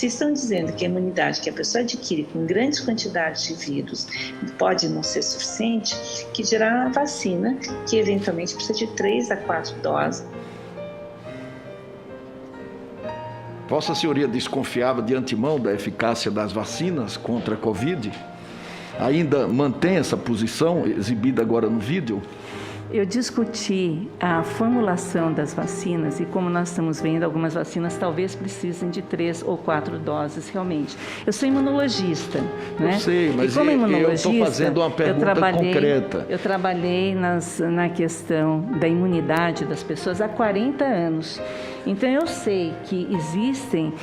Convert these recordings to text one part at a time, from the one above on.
Se estão dizendo que a imunidade que a pessoa adquire com grandes quantidades de vírus pode não ser suficiente, que dirá a vacina, que eventualmente precisa de 3 a 4 doses. Vossa Senhoria desconfiava de antemão da eficácia das vacinas contra a Covid? Ainda mantém essa posição exibida agora no vídeo? Eu discuti a formulação das vacinas e, como nós estamos vendo, algumas vacinas talvez precisem de 3 ou 4 doses realmente. Eu sou imunologista, né? Eu sei, mas como eu estou fazendo uma pergunta concreta. Eu trabalhei na questão da imunidade das pessoas há 40 anos. Então, eu sei que existem,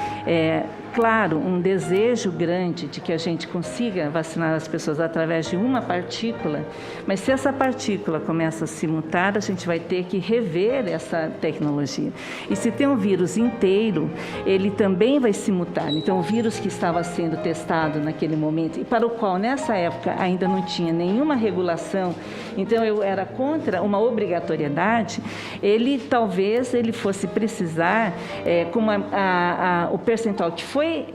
claro, um desejo grande de que a gente consiga vacinar as pessoas através de uma partícula, mas se essa partícula começa a se mutar, a gente vai ter que rever essa tecnologia. E se tem um vírus inteiro, ele também vai se mutar. Então, o vírus que estava sendo testado naquele momento, e para o qual, nessa época, ainda não tinha nenhuma regulação, então eu era contra uma obrigatoriedade, talvez ele fosse precisar, como o percentual que foi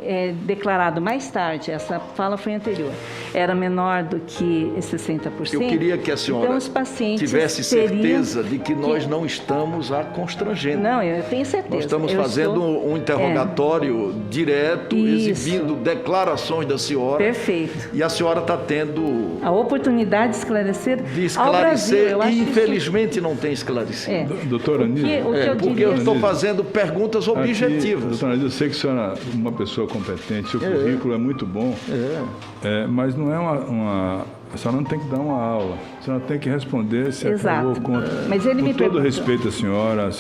declarado mais tarde, essa fala foi anterior, era menor do que 60%. Eu queria que a senhora então, os pacientes tivesse certeza de que nós não estamos a constrangendo. Não, eu tenho certeza. Nós estamos fazendo um interrogatório direto, exibindo declarações da senhora. Perfeito. E a senhora está tendo a oportunidade de esclarecer ao Brasil. E infelizmente não tem esclarecido. Doutora Anísia, porque eu estou fazendo perguntas objetivas. Doutora Anísia, eu sei que a senhora é uma pessoa competente, seu currículo é muito bom, mas não é a senhora não tem que dar uma aula, a senhora tem que responder se é a favor ou contra. Mas ele com todo respeito à senhora,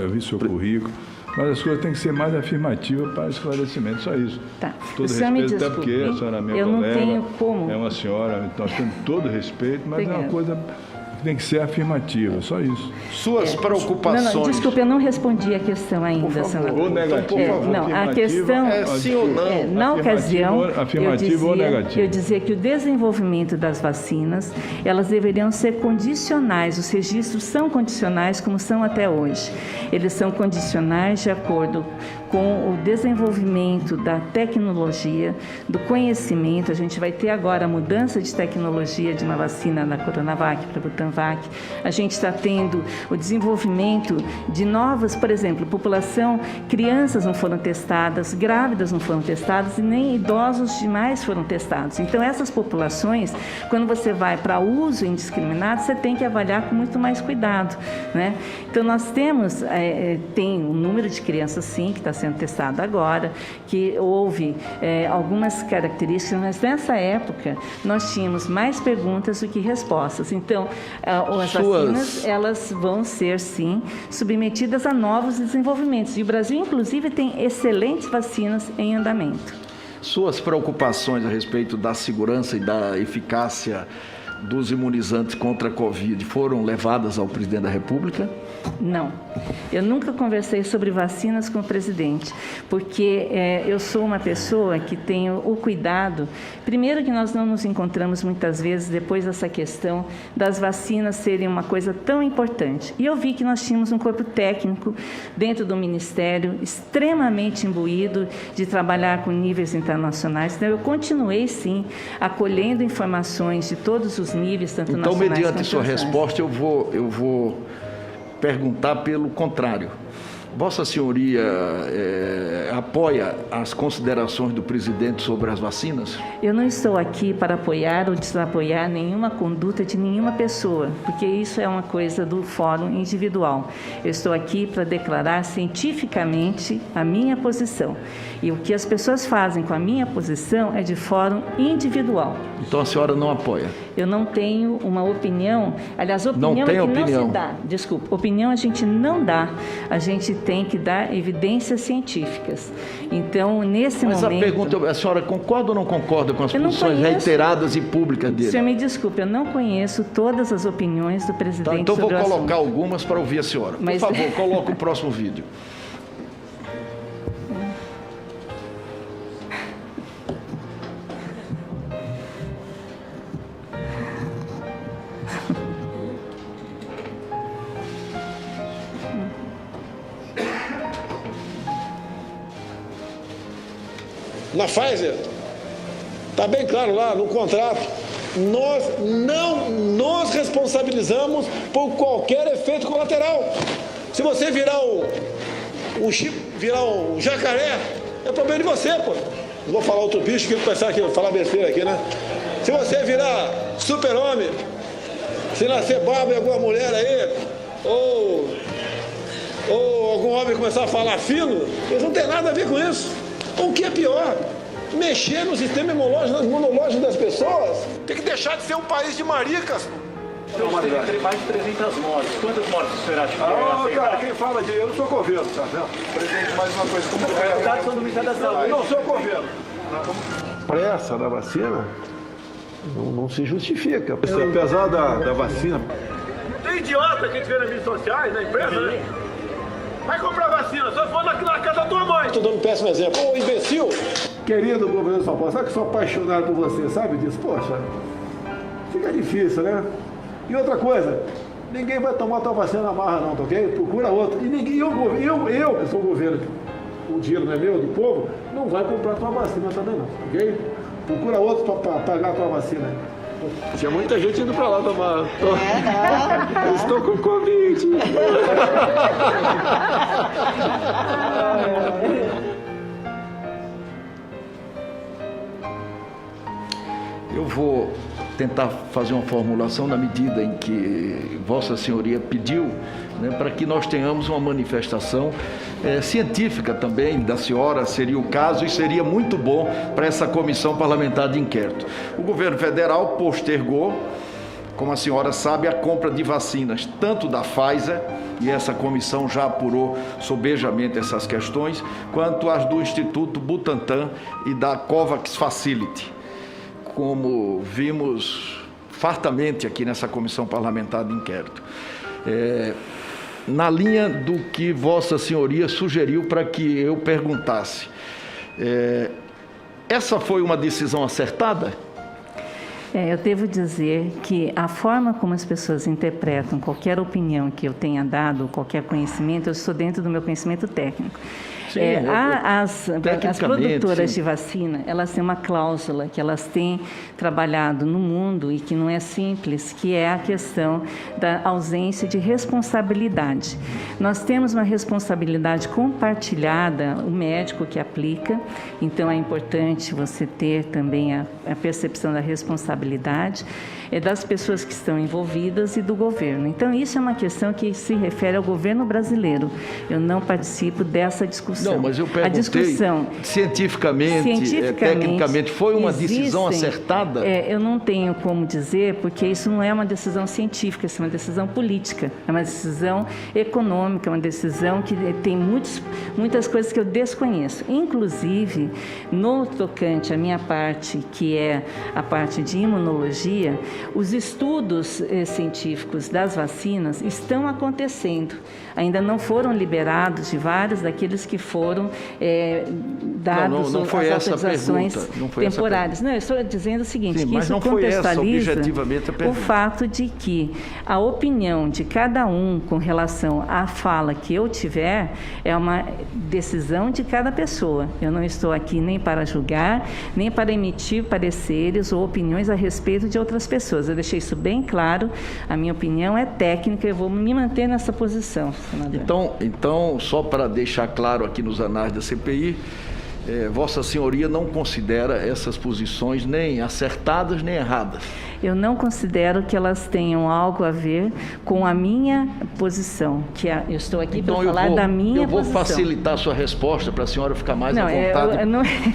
eu vi seu currículo, mas as coisas têm que ser mais afirmativas para esclarecimento, só isso. Tá. Todo respeito, até porque a senhora é minha colega, não tenho como. É uma senhora, nós temos todo respeito, mas é uma coisa tem que ser afirmativa, só isso. Suas preocupações... Não, desculpe, eu não respondi a questão ainda, senador. Ou negativo, não, a questão... sim ou não? Na ocasião, afirmativo ou negativo. Eu dizia que o desenvolvimento das vacinas, elas deveriam ser condicionais, os registros são condicionais como são até hoje. Eles são condicionais de acordo com o desenvolvimento da tecnologia, do conhecimento. A gente vai ter agora a mudança de tecnologia de uma vacina da Coronavac para a Butanvac. A gente está tendo o desenvolvimento de novas, por exemplo, população, crianças não foram testadas, grávidas não foram testadas e nem idosos demais foram testados. Então, essas populações, quando você vai para uso indiscriminado, você tem que avaliar com muito mais cuidado, né? Então, nós temos, tem um número de crianças, sim, que está sendo testado agora, que houve algumas características, mas nessa época nós tínhamos mais perguntas do que respostas. Então, as vacinas, elas vão ser, sim, submetidas a novos desenvolvimentos. E o Brasil, inclusive, tem excelentes vacinas em andamento. Suas preocupações a respeito da segurança e da eficácia dos imunizantes contra a Covid foram levadas ao presidente da República? Não. Eu nunca conversei sobre vacinas com o presidente, porque eu sou uma pessoa que tenho o cuidado, primeiro que nós não nos encontramos muitas vezes depois dessa questão das vacinas serem uma coisa tão importante. E eu vi que nós tínhamos um corpo técnico dentro do Ministério extremamente imbuído de trabalhar com níveis internacionais. Então, eu continuei, sim, acolhendo informações de todos os níveis, tanto nacionais quanto internacionais. Mediante sua resposta, eu vou perguntar pelo contrário. Vossa Senhoria apoia as considerações do presidente sobre as vacinas? Eu não estou aqui para apoiar ou desapoiar nenhuma conduta de nenhuma pessoa, porque isso é uma coisa do fórum individual. Eu estou aqui para declarar cientificamente a minha posição. E o que as pessoas fazem com a minha posição é de fórum individual. Então a senhora não apoia? Eu não tenho uma opinião. Aliás, opinião não tem opinião. Não se dá. Desculpa, opinião a gente não dá. A gente tem que dar evidências científicas. Então, nesse momento... Mas a pergunta, a senhora concorda ou não concorda com as posições reiteradas e públicas dele? Senhor, me desculpe, eu não conheço todas as opiniões do presidente sobre o assunto. Então, vou colocar assunto. algumas para ouvir a senhora. Por favor, coloque o próximo vídeo. na Pfizer, está bem claro lá no contrato, nós não nos responsabilizamos por qualquer efeito colateral. Se você virar o jacaré, é problema de você, pô. Não vou falar outro bicho que ele pensar aqui, falar besteira aqui, né? Se você virar super-homem, se nascer barba em alguma mulher aí, ou algum homem começar a falar fino, eles não tem nada a ver com isso. O que é pior? Mexer no sistema imunológico das pessoas. Tem que deixar de ser um país de maricas. Tem mais de 300 mortes. Quantas mortes o senhor acha que cara, quem fala de eu não sou governo, tá vendo? Presidente, mais uma coisa, como os dados são do Ministério da Saúde. Eu não sou governo. Pressa da vacina não se justifica. Apesar da vacina. Tem idiota que a gente vê nas redes sociais, na empresa, né? Vai comprar vacina, só for na casa da tua mãe. Estou dando um péssimo exemplo. Ô, imbecil! Querido governador de São Paulo, sabe que sou apaixonado por você, sabe disso? Poxa, fica difícil, né? E outra coisa, ninguém vai tomar tua vacina na marra não, tá ok? Procura outro. E ninguém, eu que sou o governo, o dinheiro não é meu, do povo, não vai comprar tua vacina também não, ok? Procura outro para pagar a tua vacina. Tinha muita gente indo para lá tomar. Estou com Covid. Eu vou tentar fazer uma formulação na medida em que Vossa Senhoria pediu, né, para que nós tenhamos uma manifestação científica também da senhora, seria o caso, e seria muito bom para essa comissão parlamentar de inquérito. O governo federal postergou, como a senhora sabe, a compra de vacinas, tanto da Pfizer, e essa comissão já apurou sobejamente essas questões, quanto as do Instituto Butantan e da COVAX Facility, como vimos fartamente aqui nessa comissão parlamentar de inquérito. Na linha do que Vossa Senhoria sugeriu para que eu perguntasse, essa foi uma decisão acertada? Eu devo dizer que a forma como as pessoas interpretam qualquer opinião que eu tenha dado, qualquer conhecimento, eu estou dentro do meu conhecimento técnico. Sim, As produtoras sim, de vacina, elas têm uma cláusula que elas têm trabalhado no mundo e que não é simples, que é a questão da ausência de responsabilidade. Nós temos uma responsabilidade compartilhada, o médico que aplica, então é importante você ter também a percepção da responsabilidade das pessoas que estão envolvidas e do governo. Então, isso é uma questão que se refere ao governo brasileiro. Eu não participo dessa discussão. Não, mas eu perguntei, cientificamente, tecnicamente, foi uma decisão acertada? Eu não tenho como dizer, porque isso não é uma decisão científica, isso é uma decisão política, é uma decisão econômica, uma decisão que tem muitas coisas que eu desconheço. Inclusive, no tocante à minha parte, que é a parte de imunologia, os estudos científicos das vacinas estão acontecendo. Ainda não foram liberados de vários daqueles que foram dados não foi as essa autorizações temporárias. Não, eu estou dizendo o seguinte, sim, que mas isso não foi essa, contextualiza objetivamente, a pergunta. O fato de que a opinião de cada um com relação à fala que eu tiver é uma decisão de cada pessoa. Eu não estou aqui nem para julgar, nem para emitir pareceres ou opiniões a respeito de outras pessoas. Eu deixei isso bem claro, a minha opinião é técnica, eu vou me manter nessa posição, senador. Então, só para deixar claro aqui nos anais da CPI, Vossa Senhoria não considera essas posições nem acertadas nem erradas? Eu não considero que elas tenham algo a ver com a minha posição, que eu estou aqui para falar da minha posição. Eu vou facilitar a sua resposta para a senhora ficar mais à vontade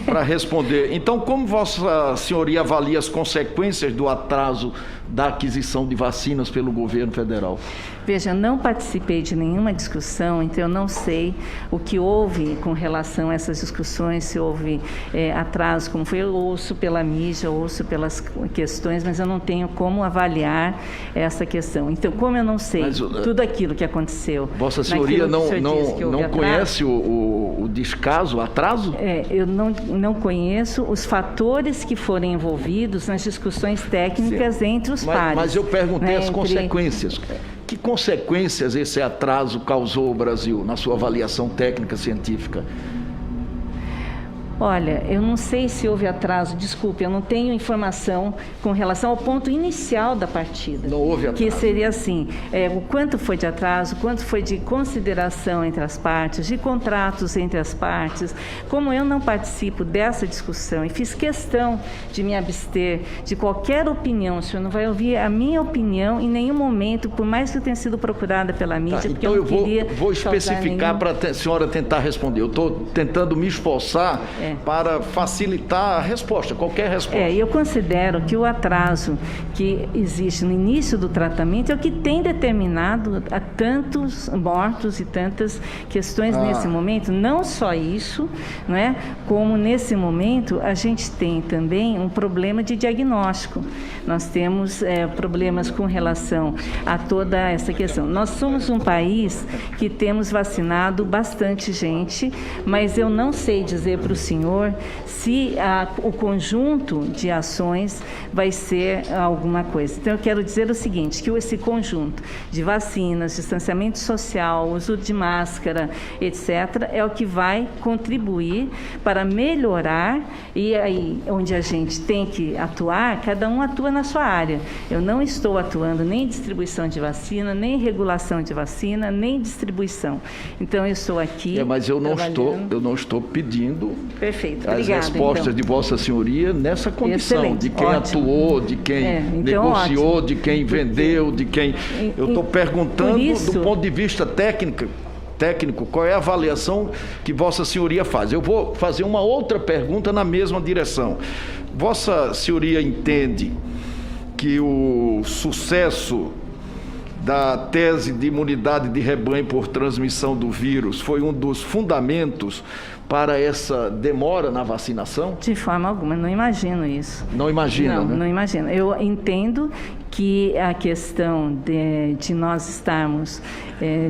para responder. Então, como Vossa Senhoria avalia as consequências do atraso da aquisição de vacinas pelo governo federal? Veja, eu não participei de nenhuma discussão, então eu não sei o que houve com relação a essas discussões, se houve atraso, como foi, eu ouço pela mídia, ouço pelas questões, mas eu não tenho como avaliar essa questão. Então, como eu não sei tudo aquilo que aconteceu... Vossa Senhoria não conhece o descaso, o atraso? Eu não conheço os fatores que foram envolvidos nas discussões técnicas entre os pares. Mas eu perguntei as consequências. Que consequências esse atraso causou ao Brasil, na sua avaliação técnica científica? Olha, eu não sei se houve atraso, desculpe, eu não tenho informação com relação ao ponto inicial da partida. Não houve atraso. Que seria assim, o quanto foi de atraso, quanto foi de consideração entre as partes, de contratos entre as partes. Como eu não participo dessa discussão e fiz questão de me abster de qualquer opinião, o senhor não vai ouvir a minha opinião em nenhum momento, por mais que eu tenha sido procurada pela mídia, porque então eu não queria vou especificar para a senhora tentar responder. Eu estou tentando me esforçar para facilitar a resposta, qualquer resposta. Eu considero que o atraso que existe no início do tratamento é o que tem determinado a tantos mortos e tantas questões nesse momento. Não só isso, não é? Como nesse momento a gente tem também um problema de diagnóstico. Nós temos problemas com relação a toda essa questão. Nós somos um país que temos vacinado bastante gente, mas eu não sei dizer para o senhor se o conjunto de ações vai ser alguma coisa. Então, eu quero dizer o seguinte, que esse conjunto de vacinas, distanciamento social, uso de máscara, etc., é o que vai contribuir para melhorar, e aí, onde a gente tem que atuar, cada um atua na sua área. Eu não estou atuando nem em distribuição de vacina, nem em regulação de vacina, nem em distribuição. Então, eu estou aqui... mas eu não estou pedindo... Perfeito, as obrigada, respostas então. de Vossa Senhoria nessa condição. Excelente, de quem ótimo. atuou, de quem então, negociou, ótimo. de quem vendeu, de quem... Eu estou perguntando do ponto de vista técnico, qual é a avaliação que Vossa Senhoria faz. Eu vou fazer uma outra pergunta na mesma direção. Vossa Senhoria entende que o sucesso da tese de imunidade de rebanho por transmissão do vírus foi um dos fundamentos para essa demora na vacinação? De forma alguma, não imagino isso. Não imagina, né? Não imagino. Eu entendo que a questão de nós estarmos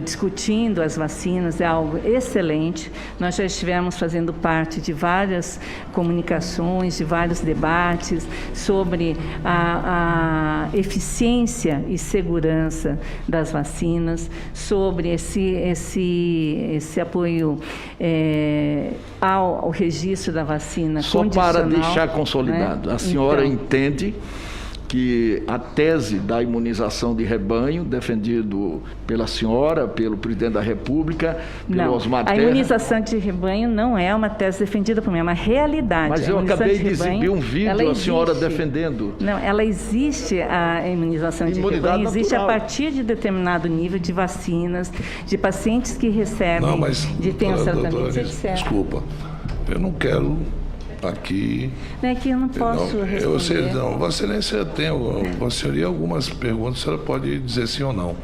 discutindo as vacinas é algo excelente. Nós já estivemos fazendo parte de várias comunicações, de vários debates sobre a eficiência e segurança das vacinas, sobre esse apoio ao registro da vacina condicional. Só para deixar consolidado, a senhora entende que a tese da imunização de rebanho, defendido pela senhora, pelo presidente da República, pelo Osmar Terra... A imunização de rebanho não é uma tese defendida por mim, é uma realidade. Mas eu acabei de exibir um vídeo, a senhora defendendo. Não, ela existe, a imunização de rebanho, existe a partir de determinado nível de vacinas, de pacientes que recebem, de tem os tratamentos, etc. Desculpa, eu não quero... Aqui. É que eu não posso responder. Vossa Excelência tem, Vossa Senhoria, algumas perguntas, a senhora pode dizer sim ou não.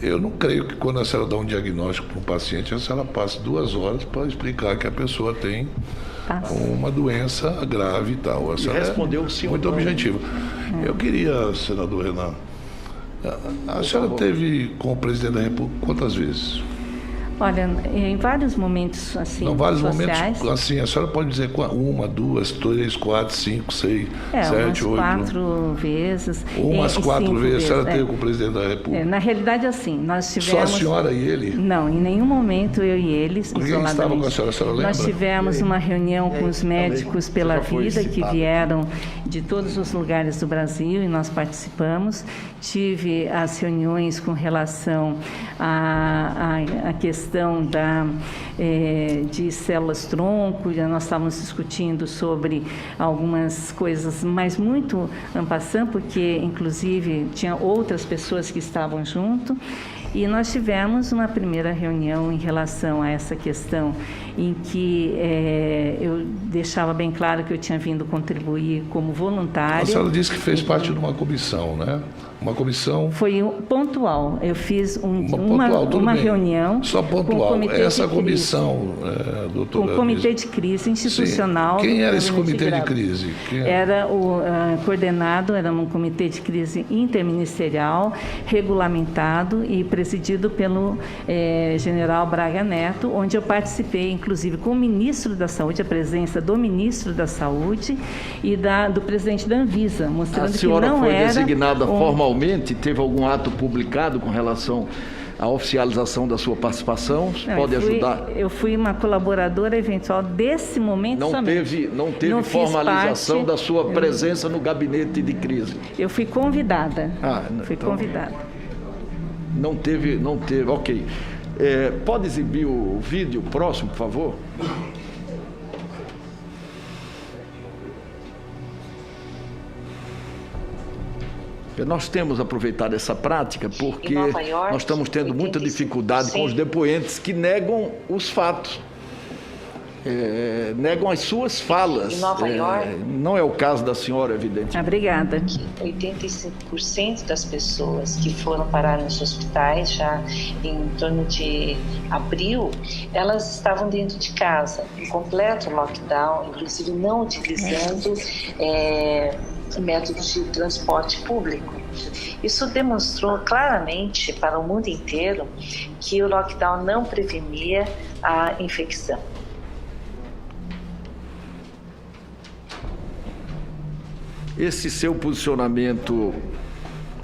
Eu não creio que quando a senhora dá um diagnóstico para um paciente, a senhora passe 2 horas para explicar que a pessoa tem uma doença grave e tal. A senhora respondeu sim. Muito objetiva. Eu queria, senador Renan, a senhora teve com o presidente da República quantas vezes? Olha, em vários momentos assim, vários sociais. Momentos, assim, a senhora pode dizer 1, 2, 3, 4, 5, 6, 7, 8... umas 4 vezes. Umas 4 vezes a senhora teve com o presidente da República? Na realidade, assim, nós tivemos... Só a senhora e ele? Não, em nenhum momento eu e eles, Quem estava com a senhora lembra? Nós tivemos uma reunião com os médicos pela vida, que vieram de todos os lugares do Brasil e nós participamos. Tive as reuniões com relação à questão de células-tronco, nós estávamos discutindo sobre algumas coisas, mas muito en passant, porque, inclusive, tinha outras pessoas que estavam junto. E nós tivemos uma primeira reunião em relação a essa questão, em que eu deixava bem claro que eu tinha vindo contribuir como voluntária. A senhora disse que fez parte de uma comissão, né? Uma comissão... Foi pontual. Eu fiz uma reunião... Só pontual. Essa comissão, doutora... O Comitê de Crise Institucional... Sim. Quem era esse Comitê de Crise? Era coordenado, era um Comitê de Crise interministerial, regulamentado e presidido pelo general Braga Neto, onde eu participei, inclusive, com o ministro da Saúde, a presença do ministro da Saúde e do presidente da Anvisa, mostrando que não era... A senhora foi designada formalmente? Teve algum ato publicado com relação a oficialização da sua participação? Não, pode ajudar? Eu fui uma colaboradora eventual desse momento somente. Não teve formalização da sua presença no gabinete de crise? Eu fui convidada. Fui convidada. Não teve, ok. Pode exibir o vídeo próximo, por favor? Nós temos aproveitado essa prática porque nós estamos tendo muita dificuldade com os depoentes que negam os fatos, negam as suas falas. Em Nova York, não é o caso da senhora, evidentemente. Obrigada. 85% das pessoas que foram parar nos hospitais já em torno de abril, elas estavam dentro de casa, em completo lockdown, inclusive não utilizando métodos de transporte público. Isso demonstrou claramente para o mundo inteiro que o lockdown não prevenia a infecção. Esse seu posicionamento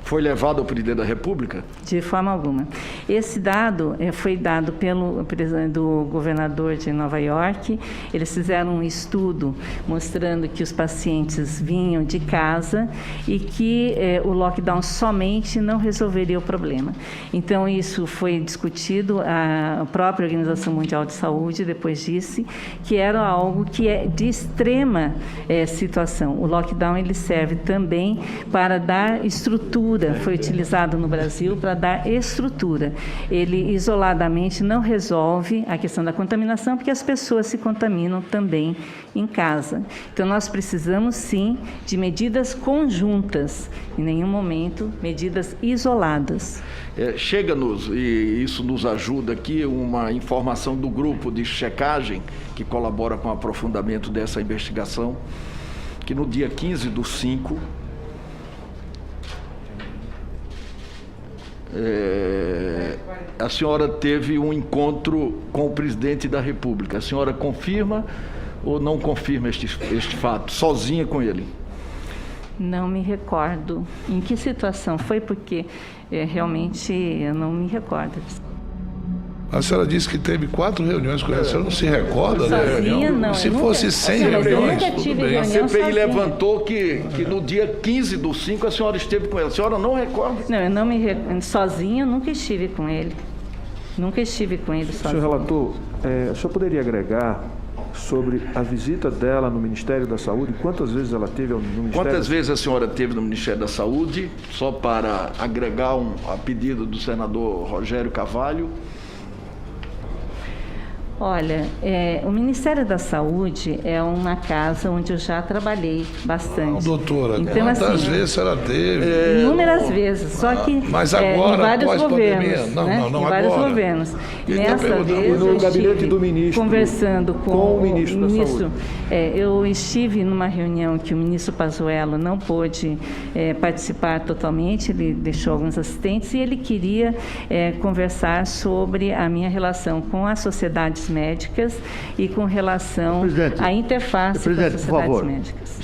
foi levado ao presidente da República? De forma alguma. Esse dado foi dado pelo do governador de Nova York. Eles fizeram um estudo mostrando que os pacientes vinham de casa e que o lockdown somente não resolveria o problema. Então, isso foi discutido. A própria Organização Mundial de Saúde depois disse que era algo que é de extrema situação. O lockdown ele serve também para dar estrutura. Foi utilizado no Brasil para dar estrutura. Ele isoladamente não resolve a questão da contaminação, porque as pessoas se contaminam também em casa. Então, nós precisamos, sim, de medidas conjuntas, em nenhum momento medidas isoladas. Chega-nos, e isso nos ajuda aqui, uma informação do grupo de checagem que colabora com o aprofundamento dessa investigação, que no dia 15/5, a senhora teve um encontro com o presidente da República. A senhora confirma ou não confirma este fato, sozinha com ele? Não me recordo em que situação foi, porque realmente eu não me recordo. A senhora disse que teve 4 reuniões com ele. A senhora não se recorda da reunião? Não, se fosse 100 reuniões, tudo bem. A CPI levantou que no dia 15/5 a senhora esteve com ele. A senhora não recorda? Não, eu não me recordo. Sozinha eu nunca estive com ele. Nunca estive com ele sozinha. Senhor relator, o senhor poderia agregar sobre a visita dela no Ministério da Saúde? Quantas vezes ela teve no Ministério? Quantas vezes a senhora teve no Ministério da Saúde? Só para agregar a pedido do senador Rogério Carvalho. Olha, o Ministério da Saúde é uma casa onde eu já trabalhei bastante. Doutora, então, quantas vezes ela teve? Inúmeras vezes, só que mas agora, em vários governos. Não, em agora. Vários governos. Nessa vez, no gabinete do ministro, conversando com o ministro da Saúde. Eu estive numa reunião que o ministro Pazuello não pôde participar totalmente, ele deixou alguns assistentes, e ele queria conversar sobre a minha relação com as sociedades médicas e com relação à interface com as sociedades médicas.